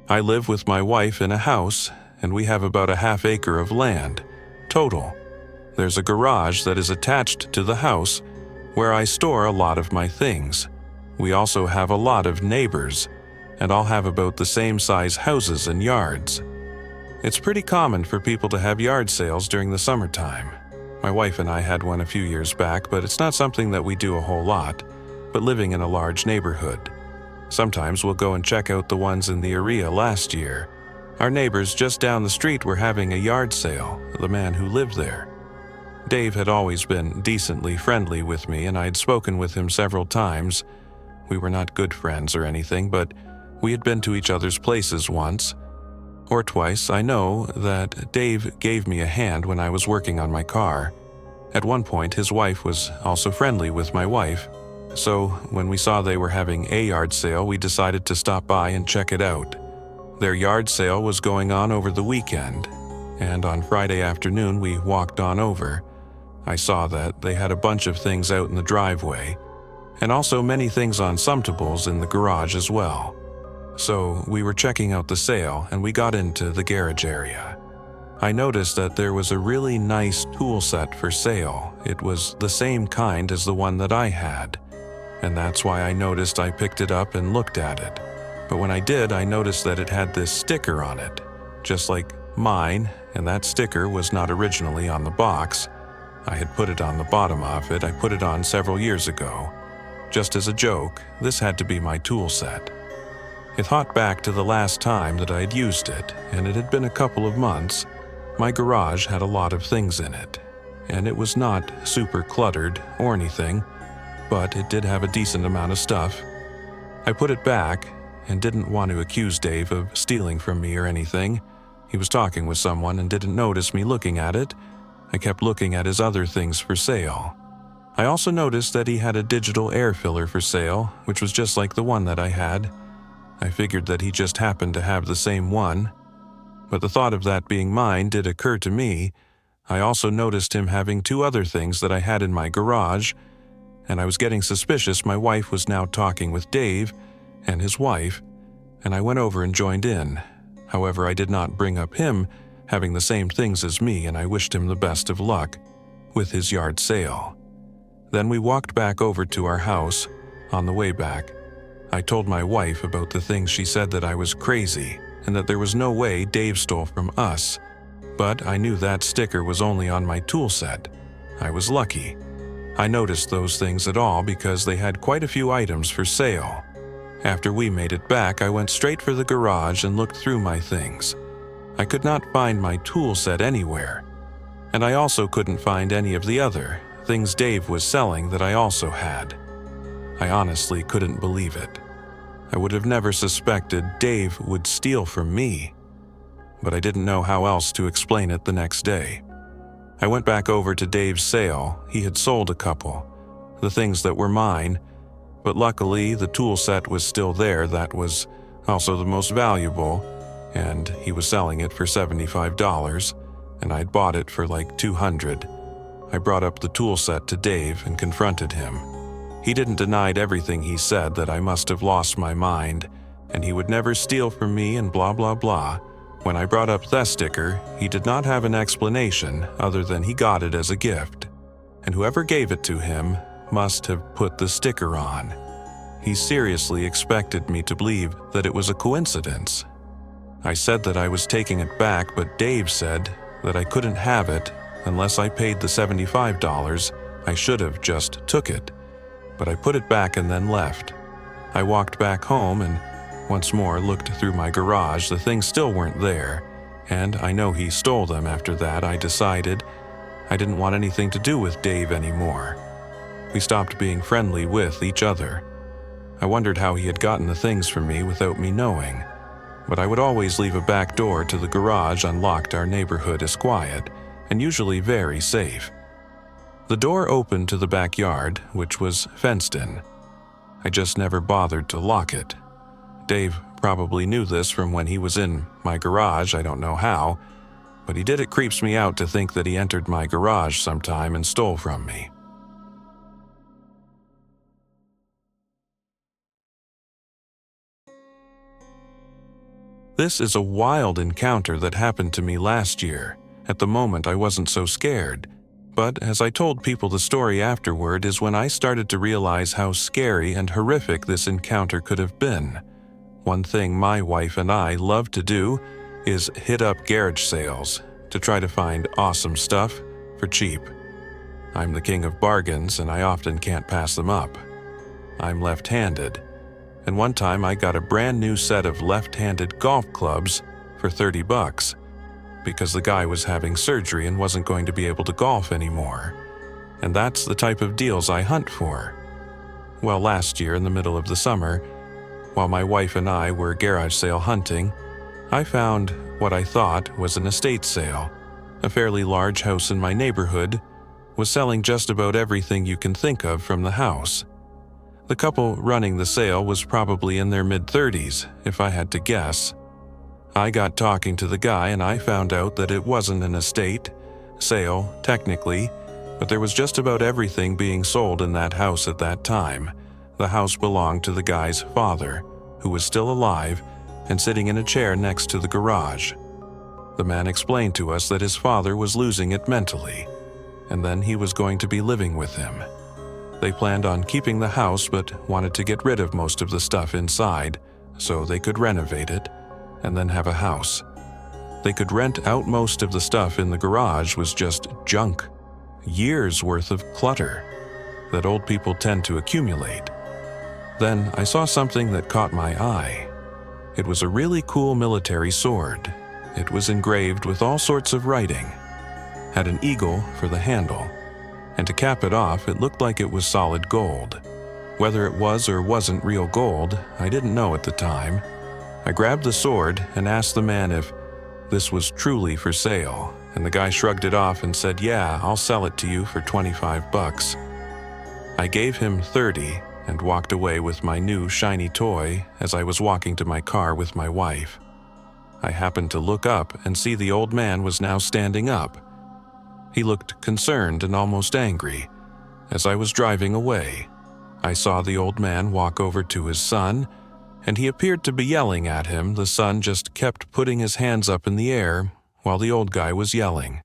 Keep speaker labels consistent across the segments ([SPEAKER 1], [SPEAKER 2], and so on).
[SPEAKER 1] I live with my wife in a house, and we have about a half-acre of land, total. There's a garage that is attached to the house where I store a lot of my things. We also have a lot of neighbors, and all have about the same size houses and yards. It's pretty common for people to have yard sales during the summertime. My wife and I had one a few years back, but it's not something that we do a whole lot, but living in a large neighborhood. Sometimes we'll go and check out the ones in the area last year. Our neighbors just down the street were having a yard sale, the man who lived there. Dave had always been decently friendly with me, and I'd spoken with him several times. We were not good friends or anything, but we had been to each other's places once or twice. I know that Dave gave me a hand when I was working on my car. At one point, his wife was also friendly with my wife, so when we saw they were having a yard sale, we decided to stop by and check it out. Their yard sale was going on over the weekend, and on Friday afternoon we walked on over. I saw that they had a bunch of things out in the driveway, and also many things on Sumtables in the garage as well. So we were checking out the sale, and we got into the garage area. I noticed that there was a really nice tool set for sale. It was the same kind as the one that I had, and that's why I noticed. I picked it up and looked at it. But when I did, I noticed that it had this sticker on it, just like mine, and that sticker was not originally on the box. I had put it on the bottom of it. I put it on several years ago. Just as a joke, this had to be my tool set. It thought back to the last time that I had used it, and it had been a couple of months. My garage had a lot of things in it, and it was not super cluttered or anything, but it did have a decent amount of stuff. I put it back and didn't want to accuse Dave of stealing from me or anything. He was talking with someone and didn't notice me looking at it. I kept looking at his other things for sale. I also noticed that he had a digital air filler for sale, which was just like the one that I had. I figured that he just happened to have the same one, but the thought of that being mine did occur to me. I also noticed him having two other things that I had in my garage, and I was getting suspicious. My wife was now talking with Dave and his wife, and I went over and joined in. However, I did not bring up him having the same things as me, and I wished him the best of luck with his yard sale. Then we walked back over to our house. On the way back, I told my wife about the things. She said that I was crazy and that there was no way Dave stole from us. But I knew that sticker was only on my tool set. I was lucky. I noticed those things at all because they had quite a few items for sale. After we made it back, I went straight for the garage and looked through my things. I could not find my tool set anywhere, and I also couldn't find any of the other things Dave was selling that I also had. I honestly couldn't believe it. I would have never suspected Dave would steal from me, but I didn't know how else to explain it the next day. I went back over to Dave's sale. He had sold a couple, the things that were mine, but luckily the tool set was still there. That was also the most valuable, and he was selling it for $75, and I'd bought it for like $200. I brought up the tool set to Dave and confronted him. He didn't deny everything he said, that I must have lost my mind, and he would never steal from me and blah blah blah. When I brought up that sticker, he did not have an explanation other than he got it as a gift, and whoever gave it to him must have put the sticker on. He seriously expected me to believe that it was a coincidence. I said that I was taking it back, but Dave said that I couldn't have it unless I paid the $75. I should have just took it, but I put it back and then left. I walked back home and once more looked through my garage. The things still weren't there, and I know he stole them. After that, I decided I didn't want anything to do with Dave anymore. We stopped being friendly with each other. I wondered how he had gotten the things from me without me knowing, but I would always leave a back door to the garage unlocked. Our neighborhood is quiet and usually very safe. The door opened to the backyard, which was fenced in. I just never bothered to lock it. Dave probably knew this from when he was in my garage. I don't know how, but he did. It creeps me out to think that he entered my garage sometime and stole from me. This is a wild encounter that happened to me last year. At the moment, I wasn't so scared. But as I told people the story afterward is when I started to realize how scary and horrific this encounter could have been. One thing my wife and I love to do is hit up garage sales to try to find awesome stuff for cheap. I'm the king of bargains and I often can't pass them up. I'm left-handed, and one time I got a brand new set of left-handed golf clubs for $30 because the guy was having surgery and wasn't going to be able to golf anymore. And that's the type of deals I hunt for. Well, last year in the middle of the summer, while my wife and I were garage sale hunting, I found what I thought was an estate sale. A fairly large house in my neighborhood was selling just about everything you can think of from the house. The couple running the sale was probably in their mid-30s, if I had to guess. I got talking to the guy and I found out that it wasn't an estate sale, technically, but there was just about everything being sold in that house at that time. The house belonged to the guy's father, who was still alive and sitting in a chair next to the garage. The man explained to us that his father was losing it mentally, and then he was going to be living with him. They planned on keeping the house but wanted to get rid of most of the stuff inside so they could renovate it and then have a house. They could rent out most of the stuff in the garage was just junk, years worth of clutter that old people tend to accumulate. Then I saw something that caught my eye. It was a really cool military sword. It was engraved with all sorts of writing, had an eagle for the handle, and to cap it off, it looked like it was solid gold. Whether it was or wasn't real gold, I didn't know at the time. I grabbed the sword and asked the man if this was truly for sale, and the guy shrugged it off and said, "Yeah, I'll sell it to you for $25. I gave him $30 and walked away with my new shiny toy as I was walking to my car with my wife. I happened to look up and see the old man was now standing up. He looked concerned and almost angry. As I was driving away, I saw the old man walk over to his son, and he appeared to be yelling at him. The son just kept putting his hands up in the air while the old guy was yelling.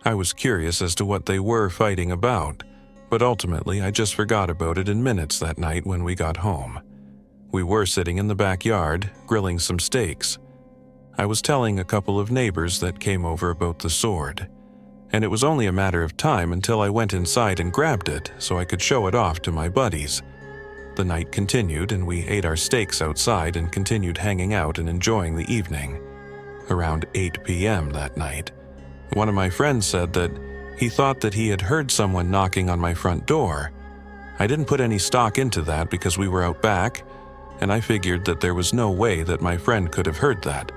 [SPEAKER 1] I was curious as to what they were fighting about, but ultimately I just forgot about it in minutes that night when we got home. We were sitting in the backyard, grilling some steaks. I was telling a couple of neighbors that came over about the sword, and it was only a matter of time until I went inside and grabbed it so I could show it off to my buddies. The night continued and we ate our steaks outside and continued hanging out and enjoying the evening. Around 8 p.m. that night, one of my friends said that he thought that he had heard someone knocking on my front door. I didn't put any stock into that because we were out back, and I figured that there was no way that my friend could have heard that.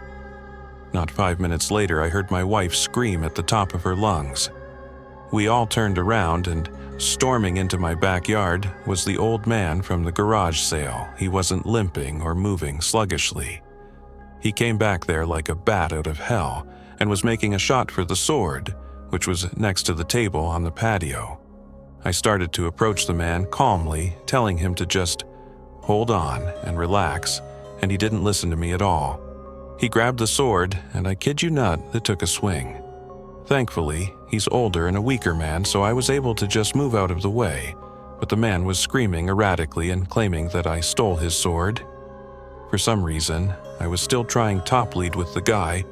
[SPEAKER 1] Not 5 minutes later, I heard my wife scream at the top of her lungs. We all turned around, and storming into my backyard was the old man from the garage sale. He wasn't limping or moving sluggishly. He came back there like a bat out of hell and was making a shot for the sword, which was next to the table on the patio. I started to approach the man calmly, telling him to just hold on and relax, and he didn't listen to me at all. He grabbed the sword, and I kid you not, it took a swing. Thankfully, he's older and a weaker man, so I was able to just move out of the way, but the man was screaming erratically and claiming that I stole his sword. For some reason, I was still trying top lead with the guy.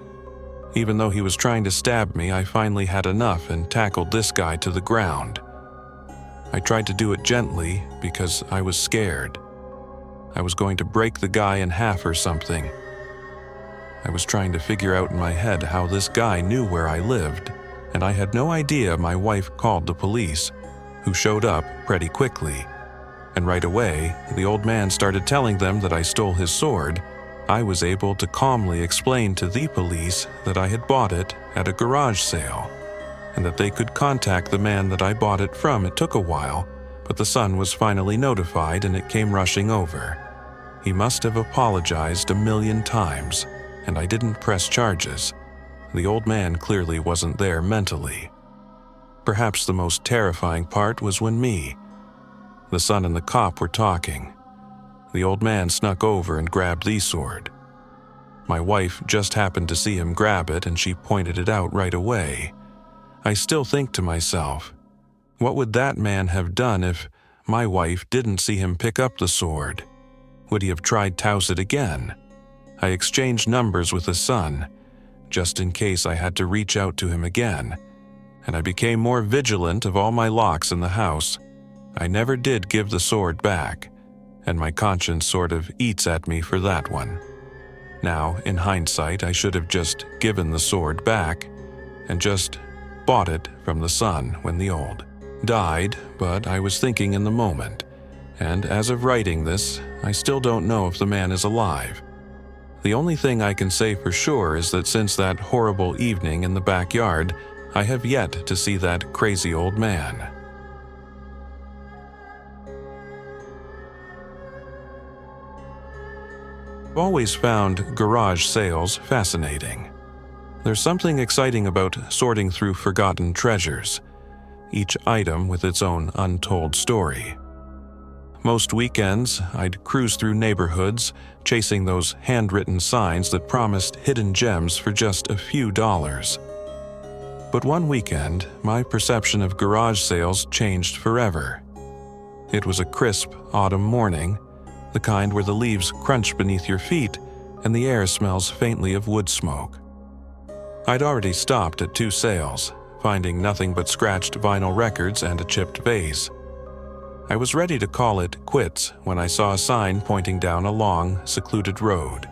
[SPEAKER 1] Even though he was trying to stab me, I finally had enough and tackled this guy to the ground. I tried to do it gently because I was scared. I was going to break the guy in half or something. I was trying to figure out in my head how this guy knew where I lived, and I had no idea my wife called the police, who showed up pretty quickly. And right away, the old man started telling them that I stole his sword. I was able to calmly explain to the police that I had bought it at a garage sale, and that they could contact the man that I bought it from. It took a while, but the son was finally notified and it came rushing over. He must have apologized 1,000,000 times, and I didn't press charges. The old man clearly wasn't there mentally. Perhaps the most terrifying part was when the son and the cop were talking. The old man snuck over and grabbed the sword. My wife just happened to see him grab it and she pointed it out right away. I still think to myself, what would that man have done if my wife didn't see him pick up the sword? Would he have tried to oust it again? I exchanged numbers with his son, just in case I had to reach out to him again, and I became more vigilant of all my locks in the house. I never did give the sword back, and my conscience sort of eats at me for that one. Now, in hindsight, I should have just given the sword back and just bought it from the son when the old died, but I was thinking in the moment, and as of writing this, I still don't know if the man is alive. The only thing I can say for sure is that since that horrible evening in the backyard, I have yet to see that crazy old man. I've always found garage sales fascinating. There's something exciting about sorting through forgotten treasures, each item with its own untold story. Most weekends, I'd cruise through neighborhoods, chasing those handwritten signs that promised hidden gems for just a few dollars. But one weekend, my perception of garage sales changed forever. It was a crisp autumn morning, the kind where the leaves crunch beneath your feet and the air smells faintly of wood smoke. I'd already stopped at 2 sales, finding nothing but scratched vinyl records and a chipped vase. I was ready to call it quits when I saw a sign pointing down a long, secluded road.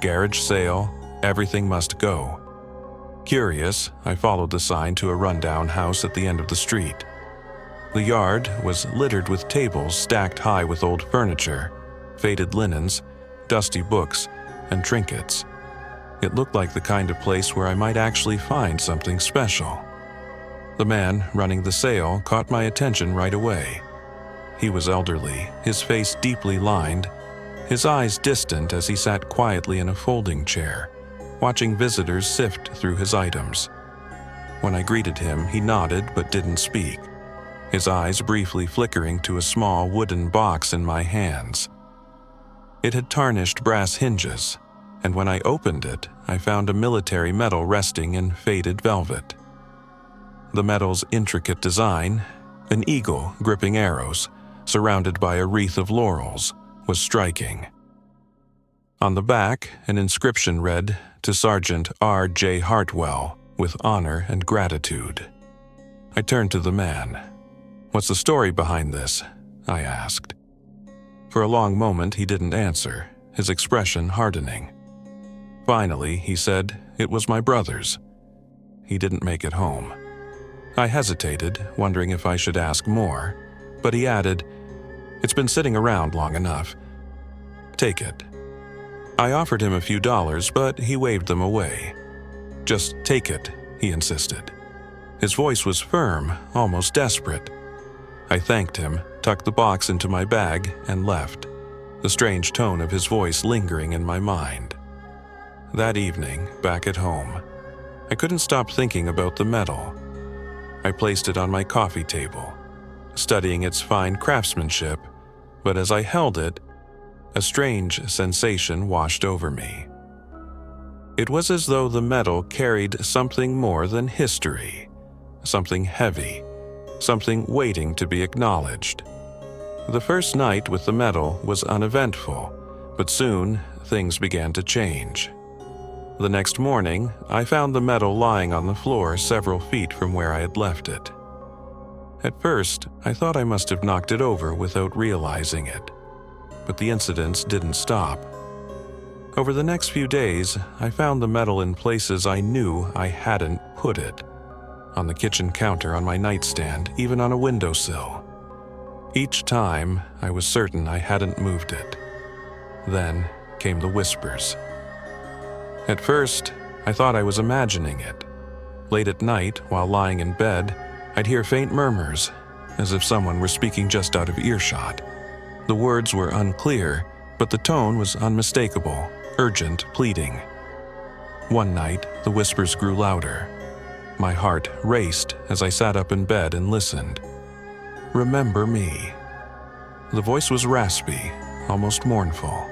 [SPEAKER 1] Garage sale, everything must go. Curious, I followed the sign to a rundown house at the end of the street. The yard was littered with tables stacked high with old furniture, faded linens, dusty books, and trinkets. It looked like the kind of place where I might actually find something special. The man running the sale caught my attention right away. He was elderly, his face deeply lined, his eyes distant as he sat quietly in a folding chair, watching visitors sift through his items. When I greeted him, he nodded but didn't speak, his eyes briefly flickering to a small wooden box in my hands. It had tarnished brass hinges, and when I opened it, I found a military medal resting in faded velvet. The medal's intricate design, an eagle gripping arrows, surrounded by a wreath of laurels, was striking. On the back, an inscription read, "To Sergeant R. J. Hartwell, with honor and gratitude." I turned to the man. "What's the story behind this?" I asked. For a long moment he didn't answer, his expression hardening. Finally, he said, "It was my brother's. He didn't make it home." I hesitated, wondering if I should ask more, but he added, "It's been sitting around long enough. Take it." I offered him a few dollars, but he waved them away. "Just take it," he insisted. His voice was firm, almost desperate. I thanked him, tucked the box into my bag, and left, the strange tone of his voice lingering in my mind. That evening, back at home, I couldn't stop thinking about the medal. I placed it on my coffee table, studying its fine craftsmanship, but as I held it, a strange sensation washed over me. It was as though the medal carried something more than history, something heavy, something waiting to be acknowledged. The first night with the medal was uneventful, but soon things began to change. The next morning, I found the medal lying on the floor several feet from where I had left it. At first, I thought I must have knocked it over without realizing it, but the incidents didn't stop. Over the next few days, I found the medal in places I knew I hadn't put it. On the kitchen counter, on my nightstand, even on a windowsill. Each time, I was certain I hadn't moved it. Then came the whispers. At first, I thought I was imagining it. Late at night, while lying in bed, I'd hear faint murmurs, as if someone were speaking just out of earshot. The words were unclear, but the tone was unmistakable, urgent, pleading. One night, the whispers grew louder. My heart raced as I sat up in bed and listened. "Remember me." The voice was raspy, almost mournful.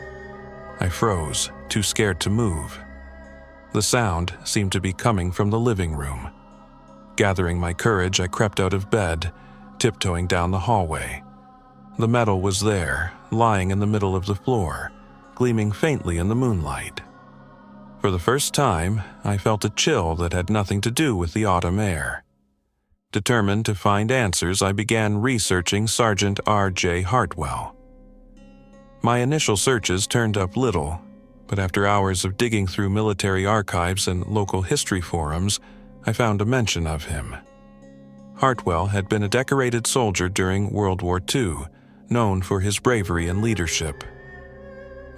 [SPEAKER 1] I froze, too scared to move. The sound seemed to be coming from the living room. Gathering my courage, I crept out of bed, tiptoeing down the hallway. The metal was there, lying in the middle of the floor, gleaming faintly in the moonlight. For the first time, I felt a chill that had nothing to do with the autumn air. Determined to find answers, I began researching Sergeant R.J. Hartwell. My initial searches turned up little, but after hours of digging through military archives and local history forums, I found a mention of him. Hartwell had been a decorated soldier during World War II, known for his bravery and leadership.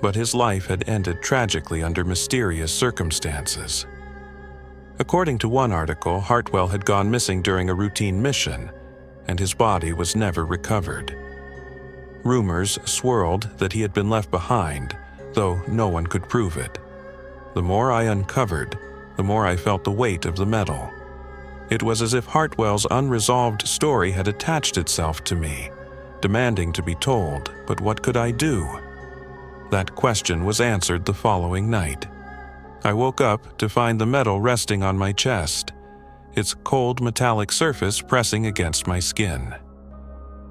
[SPEAKER 1] But his life had ended tragically under mysterious circumstances. According to one article, Hartwell had gone missing during a routine mission, and his body was never recovered. Rumors swirled that he had been left behind, though no one could prove it. The more I uncovered, the more I felt the weight of the metal. It was as if Hartwell's unresolved story had attached itself to me, demanding to be told, but what could I do? That question was answered the following night. I woke up to find the metal resting on my chest, its cold metallic surface pressing against my skin.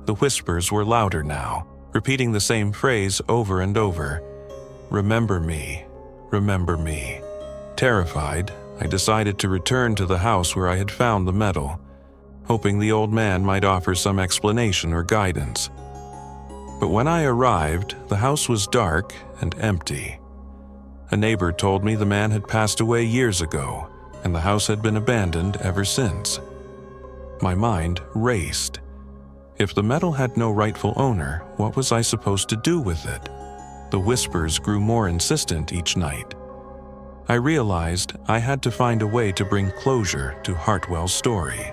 [SPEAKER 1] The whispers were louder now, repeating the same phrase over and over. Remember me, remember me. Terrified, I decided to return to the house where I had found the metal, hoping the old man might offer some explanation or guidance. But when I arrived, the house was dark and empty. A neighbor told me the man had passed away years ago, and the house had been abandoned ever since. My mind raced. If the metal had no rightful owner, what was I supposed to do with it? The whispers grew more insistent each night. I realized I had to find a way to bring closure to Hartwell's story.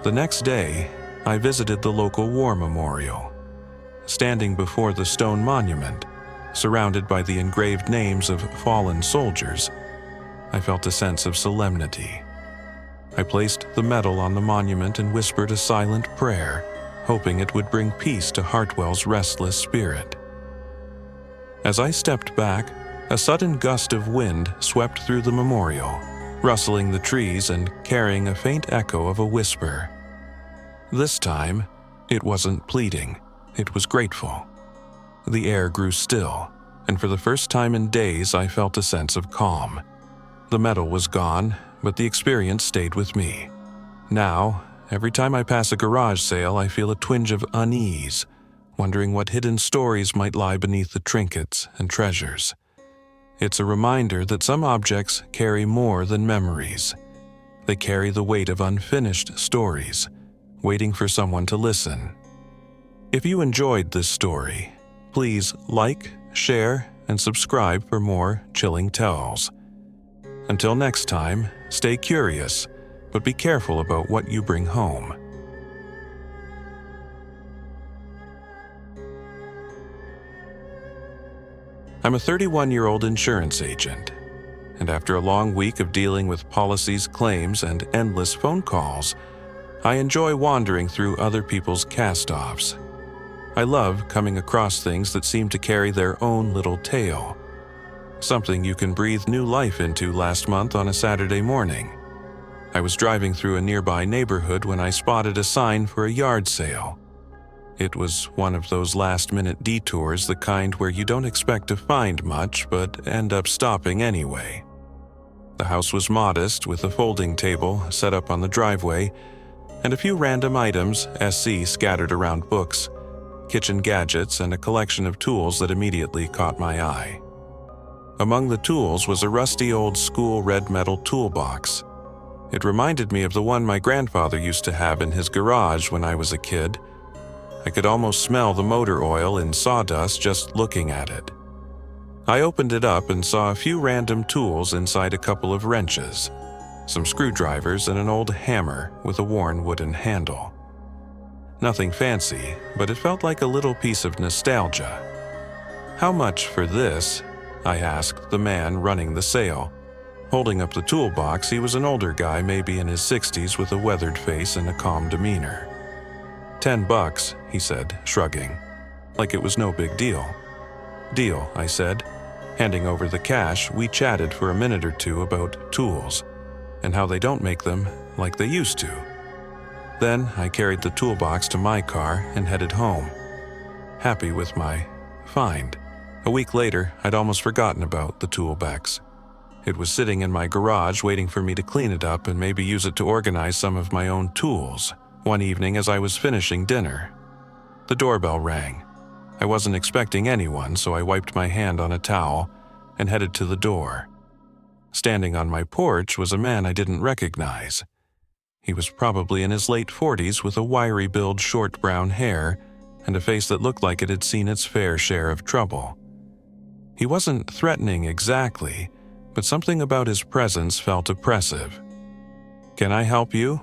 [SPEAKER 1] The next day, I visited the local war memorial. Standing before the stone monument, surrounded by the engraved names of fallen soldiers, I felt a sense of solemnity. I placed the medal on the monument and whispered a silent prayer, hoping it would bring peace to Hartwell's restless spirit. As I stepped back, a sudden gust of wind swept through the memorial, rustling the trees and carrying a faint echo of a whisper. This time, it wasn't pleading, it was grateful. The air grew still, and for the first time in days I felt a sense of calm. The metal was gone, but the experience stayed with me. Now, every time I pass a garage sale, I feel a twinge of unease, wondering what hidden stories might lie beneath the trinkets and treasures. It's a reminder that some objects carry more than memories. They carry the weight of unfinished stories, waiting for someone to listen. If you enjoyed this story, please like, share, and subscribe for more chilling tells. Until next time, stay curious, but be careful about what you bring home. I'm a 31-year-old insurance agent, and after a long week of dealing with policies, claims, and endless phone calls, I enjoy wandering through other people's cast-offs. I love coming across things that seem to carry their own little tale. Something you can breathe new life into last month on a Saturday morning. I was driving through a nearby neighborhood when I spotted a sign for a yard sale. It was one of those last-minute detours, the kind where you don't expect to find much but end up stopping anyway. The house was modest, with a folding table set up on the driveway and a few random items, SC, scattered around books, kitchen gadgets, and a collection of tools that immediately caught my eye. Among the tools was a rusty old school red metal toolbox. It reminded me of the one my grandfather used to have in his garage when I was a kid. I could almost smell the motor oil and sawdust just looking at it. I opened it up and saw a few random tools inside a couple of wrenches, some screwdrivers, and an old hammer with a worn wooden handle. Nothing fancy, but it felt like a little piece of nostalgia. "How much for this?" I asked the man running the sale. Holding up the toolbox, he was an older guy, maybe in his 60s, with a weathered face and a calm demeanor. $10, he said, shrugging, like it was no big deal. "Deal," I said, Handing over the cash, we chatted for a minute or two about tools and how they don't make them like they used to. Then I carried the toolbox to my car and headed home, happy with my find. A week later, I'd almost forgotten about the toolbox. It was sitting in my garage waiting for me to clean it up and maybe use it to organize some of my own tools. One evening as I was finishing dinner, the doorbell rang. I wasn't expecting anyone, so I wiped my hand on a towel and headed to the door. Standing on my porch was a man I didn't recognize. He was probably in his late 40s with a wiry build, short brown hair, and a face that looked like it had seen its fair share of trouble. He wasn't threatening exactly, but something about his presence felt oppressive. "Can I help you?"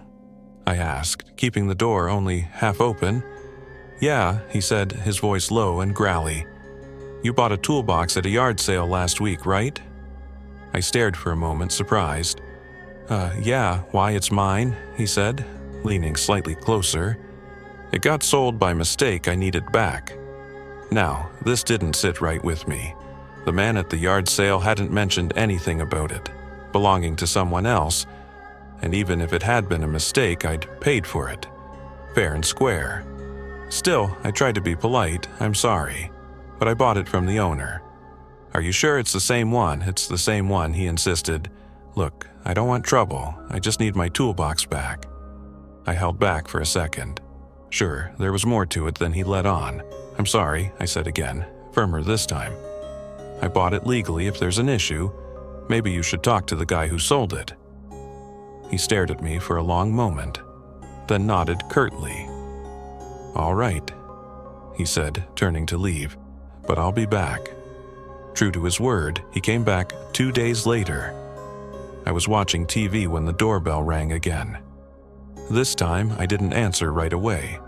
[SPEAKER 1] I asked, keeping the door only half open. "Yeah," he said, his voice low and growly. "You bought a toolbox at a yard sale last week, right?" I stared for a moment, surprised. Yeah, why, it's mine," he said, leaning slightly closer. "It got sold by mistake. I need it back." Now, this didn't sit right with me. The man at the yard sale hadn't mentioned anything about it belonging to someone else, and even if it had been a mistake, I'd paid for it, fair and square. Still, I tried to be polite. "I'm sorry, but I bought it from the owner." "Are you sure it's the same one?" "It's the same one," he insisted. "Look, I don't want trouble. I just need my toolbox back." I held back for a second. Sure, there was more to it than he let on. "I'm sorry," I said again, firmer this time. "I bought it legally. If there's an issue, maybe you should talk to the guy who sold it." He stared at me for a long moment, then nodded curtly. "All right," he said, turning to leave, "but I'll be back." True to his word, he came back 2 days later. I was watching TV when the doorbell rang again. This time, I didn't answer right away.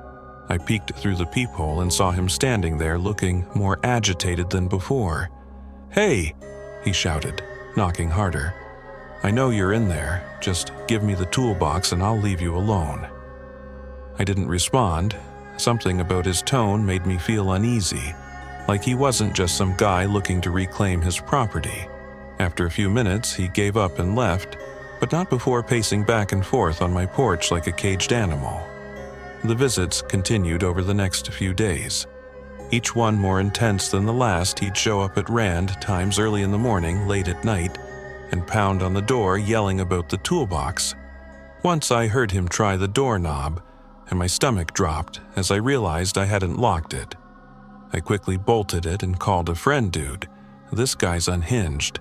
[SPEAKER 1] I peeked through the peephole and saw him standing there looking more agitated than before. "Hey!" he shouted, knocking harder. "I know you're in there. Just give me the toolbox and I'll leave you alone." I didn't respond. Something about his tone made me feel uneasy, like he wasn't just some guy looking to reclaim his property. After a few minutes, he gave up and left, but not before pacing back and forth on my porch like a caged animal. The visits continued over the next few days. Each one more intense than the last. He'd show up at Rand times early in the morning, late at night, and pound on the door yelling about the toolbox. Once I heard him try the doorknob, and my stomach dropped as I realized I hadn't locked it. I quickly bolted it and called a friend. "Dude, this guy's unhinged."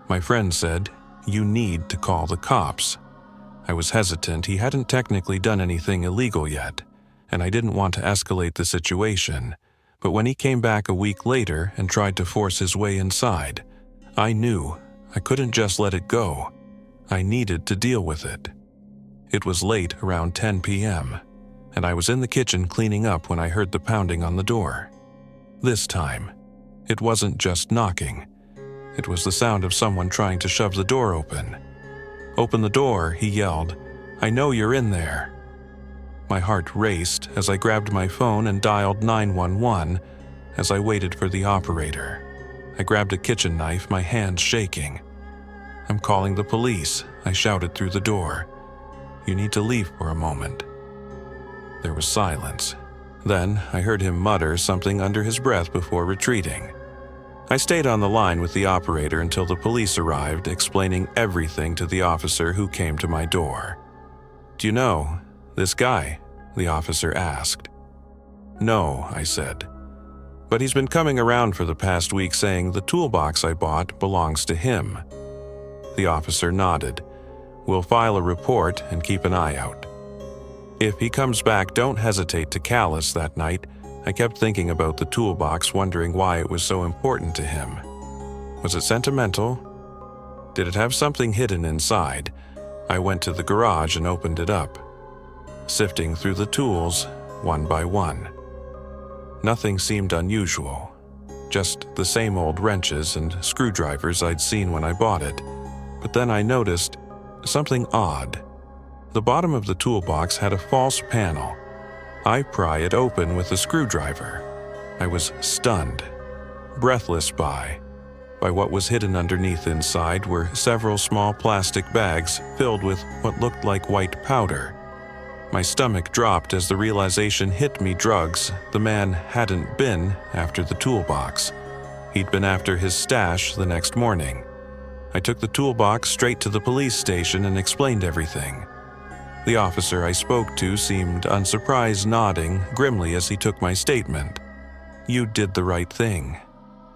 [SPEAKER 1] My friend said, "You need to call the cops." I was hesitant. He hadn't technically done anything illegal yet, and I didn't want to escalate the situation. But when he came back a week later and tried to force his way inside, I knew I couldn't just let it go. I needed to deal with it. It was late, around 10 p.m., and I was in the kitchen cleaning up when I heard the pounding on the door. This time, it wasn't just knocking. It was the sound of someone trying to shove the door open. "Open the door," he yelled. "I know you're in there." My heart raced as I grabbed my phone and dialed 911 as I waited for the operator. I grabbed a kitchen knife, my hands shaking. "I'm calling the police," I shouted through the door. "You need to leave for a moment." There was silence. Then I heard him mutter something under his breath before retreating. I stayed on the line with the operator until the police arrived, explaining everything to the officer who came to my door. "Do you know this guy?" the officer asked. "No," I said. "But he's been coming around for the past week saying the toolbox I bought belongs to him." The officer nodded. "We'll file a report and keep an eye out." If he comes back, don't hesitate to call us that night. I kept thinking about the toolbox, wondering why it was so important to him. Was it sentimental? Did it have something hidden inside? I went to the garage and opened it up, sifting through the tools one by one. Nothing seemed unusual, just the same old wrenches and screwdrivers I'd seen when I bought it. But then I noticed something odd. The bottom of the toolbox had a false panel. I pry it open with a screwdriver. I was stunned, breathless by By what was hidden underneath inside were several small plastic bags filled with what looked like white powder. My stomach dropped as the realization hit me drugs the man hadn't been after the toolbox. He'd been after his stash the next morning. I took the toolbox straight to the police station and explained everything. The officer I spoke to seemed unsurprised, nodding grimly as he took my statement. "You did the right thing,"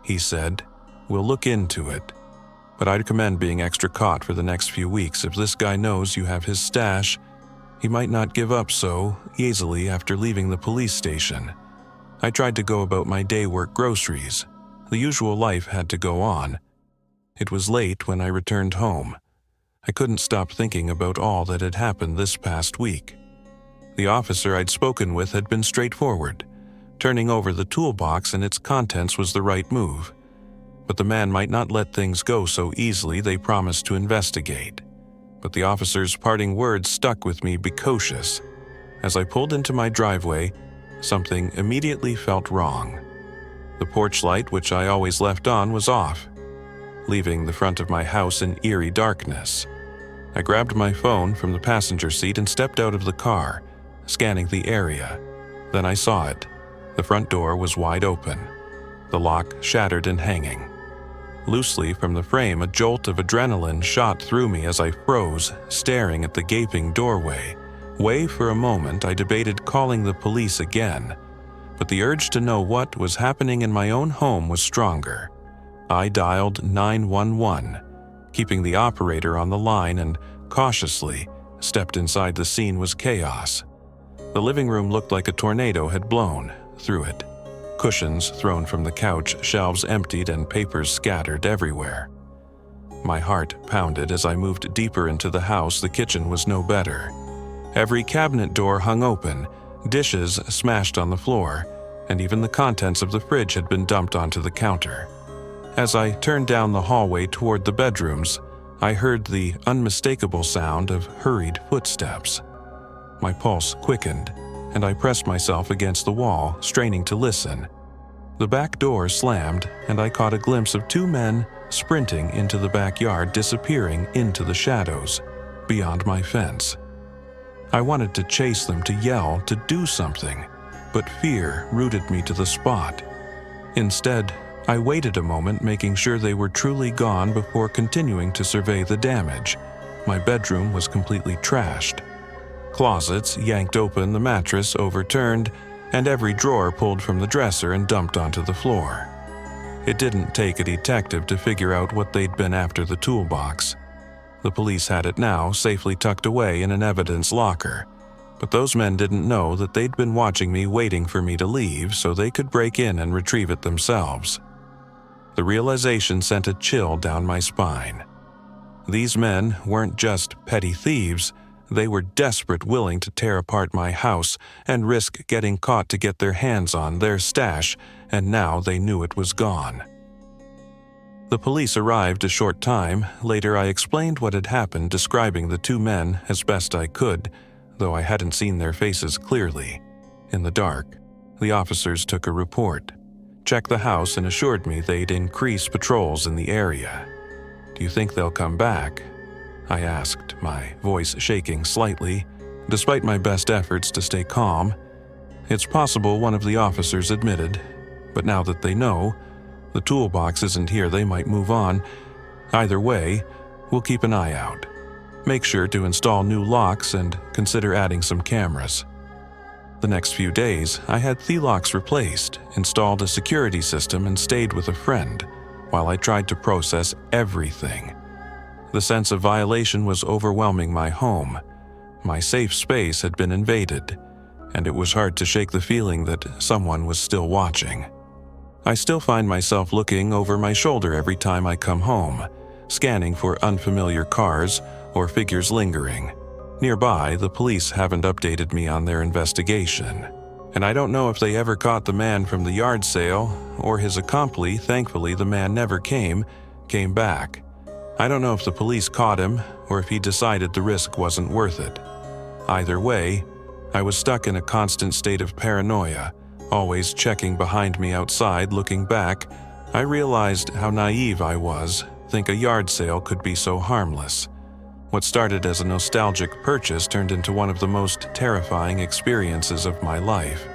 [SPEAKER 1] he said. "We'll look into it. But I'd recommend being extra caught for the next few weeks. If this guy knows you have his stash, he might not give up so easily after leaving the police station." I tried to go about my day work groceries. The usual life had to go on. It was late when I returned home. I couldn't stop thinking about all that had happened this past week. The officer I'd spoken with had been straightforward. Turning over the toolbox and its contents was the right move. But the man might not let things go so easily. They promised to investigate. But the officer's parting words stuck with me. "Be cautious." As I pulled into my driveway, something immediately felt wrong. The porch light, which I always left on, was off, leaving the front of my house in eerie darkness. I grabbed my phone from the passenger seat and stepped out of the car, scanning the area. Then I saw it. The front door was wide open, the lock shattered and hanging. Loosely from the frame, a jolt of adrenaline shot through me as I froze, staring at the gaping doorway. For a moment, I debated calling the police again, but the urge to know what was happening in my own home was stronger. I dialed 911, keeping the operator on the line, and cautiously stepped inside. The scene was chaos. The living room looked like a tornado had blown through it. Cushions thrown from the couch, shelves emptied, and papers scattered everywhere. My heart pounded as I moved deeper into the house. The kitchen was no better. Every cabinet door hung open, dishes smashed on the floor, and even the contents of the fridge had been dumped onto the counter. As I turned down the hallway toward the bedrooms, I heard the unmistakable sound of hurried footsteps. My pulse quickened, and I pressed myself against the wall, straining to listen. The back door slammed, and I caught a glimpse of two men sprinting into the backyard, disappearing into the shadows beyond my fence. I wanted to chase them, to yell, to do something, but fear rooted me to the spot. Instead, I waited a moment, making sure they were truly gone before continuing to survey the damage. My bedroom was completely trashed. Closets yanked open, the mattress overturned, and every drawer pulled from the dresser and dumped onto the floor. It didn't take a detective to figure out what they'd been after the toolbox. The police had it now, safely tucked away in an evidence locker. But those men didn't know that they'd been watching me, waiting for me to leave so they could break in and retrieve it themselves. The realization sent a chill down my spine. These men weren't just petty thieves. They were desperate, willing to tear apart my house and risk getting caught to get their hands on their stash, and now they knew it was gone. The police arrived a short time later. I explained what had happened, describing the two men as best I could, though I hadn't seen their faces clearly. In the dark, the officers took a report, checked the house, and assured me they'd increase patrols in the area. "Do you think they'll come back?" I asked, my voice shaking slightly, despite my best efforts to stay calm. "It's possible," one of the officers admitted, "but now that they know the toolbox isn't here, they might move on. Either way, we'll keep an eye out. Make sure to install new locks and consider adding some cameras." The next few days, I had the locks replaced, installed a security system, and stayed with a friend while I tried to process everything. The sense of violation was overwhelming my home. My safe space had been invaded, and it was hard to shake the feeling that someone was still watching. I still find myself looking over my shoulder every time I come home, scanning for unfamiliar cars or figures lingering. Nearby, the police haven't updated me on their investigation, and I don't know if they ever caught the man from the yard sale or his accomplice. Thankfully, the man never came back. I don't know if the police caught him or if he decided the risk wasn't worth it. Either way, I was stuck in a constant state of paranoia, always checking behind me outside, looking back, I realized how naive I was, think a yard sale could be so harmless. What started as a nostalgic purchase turned into one of the most terrifying experiences of my life.